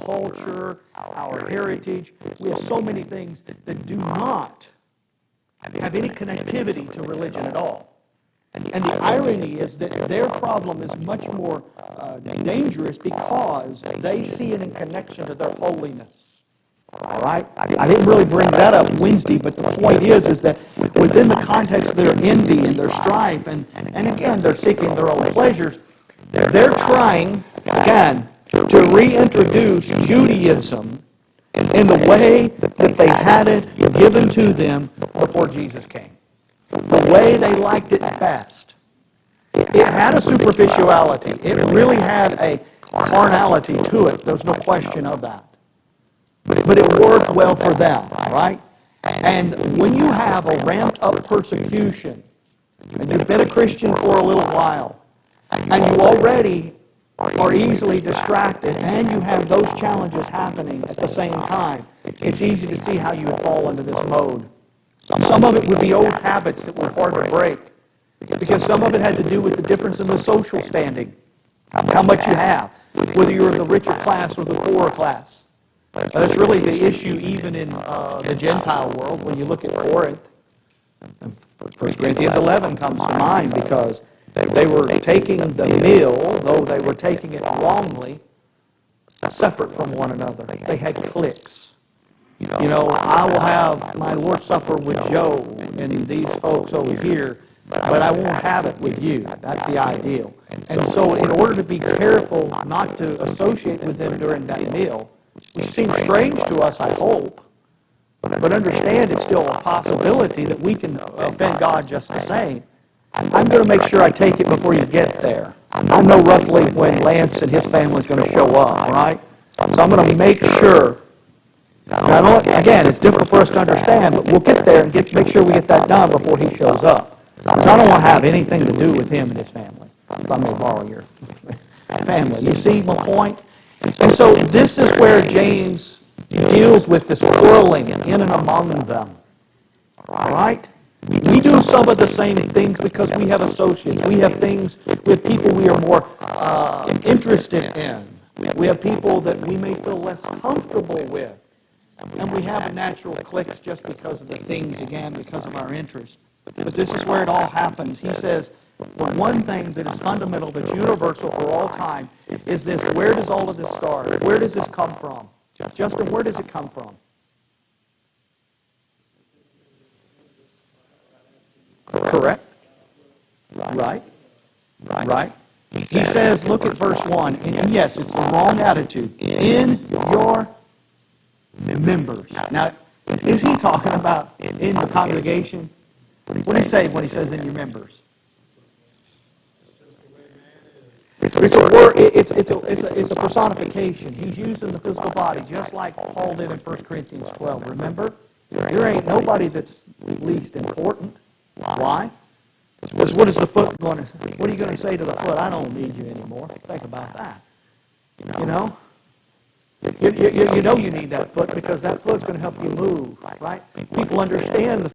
culture, our heritage. We have so many things that do not have any connectivity to religion at all. And the irony is that their problem is much more dangerous because they see it in connection to their holiness. All right? I didn't really bring that up Wednesday, but the point is that within the context of their envy and their strife, and again, they're seeking their own pleasures, they're trying, again, to reintroduce Judaism in the way that they had it given to them before Jesus came. The way they liked it best. It had a superficiality. It really had a carnality to it. There's no question of that. But it worked well for them, right? And when you have a ramped up persecution, and you've been a Christian for a little while, and you already are easily distracted, and you have those challenges happening at the same time, it's easy to see how you would fall into this mode. Some of it would be old habits that were hard to break, because some of it had to do with the difference in the social standing, how much you have, whether you're in the richer class or the poorer class. That's really the issue even in the Gentile world when you look at Corinth. 1 Corinthians 11 comes to mind because they were taking the meal, though they were taking it wrongly, separate from one another. They had cliques. You know, I will have my Lord's Supper with Joe and these folks over here, but I won't have it with you. That's the ideal. And so in order to be careful not to associate with them during that meal, which seems strange to us, I hope, but understand it's still a possibility that we can offend God just the same. I'm going to make sure I take it before you get there. I know roughly when Lance and his family is going to show up, all right? So I'm going to make sure. Now, again, it's difficult for us to understand, but we'll get there and make sure we get that done before he shows up. Because I don't want to have anything to do with him and his family. If I may borrow your family. You see my point? And so this is where James deals with this quarreling in and among them. All right? We do some of the same things because we have associates. We have things with people we are more interested in. We have people that we may feel less comfortable with. And we have a natural cliques just because of the things, again, because of our interest. But this is where it all happens. He says, the one thing that is fundamental, that's universal for all time, is this: where does all of this start? Where does this come from? Justin, where does it come from? Correct? Right? He says, look at verse 1, and yes, it's the wrong attitude. In your members. Now, is he talking about in the congregation? What did he say when he says in your members? It's a word. It's a personification. He's using the physical body, just like Paul did in 1 Corinthians 12. Remember, there ain't nobody that's least important. Why? Because what is the foot going to? What are you going to say to the foot? I don't need you anymore. Think about that. You know. You know you need that foot because that foot's going to help you move, right? People understand the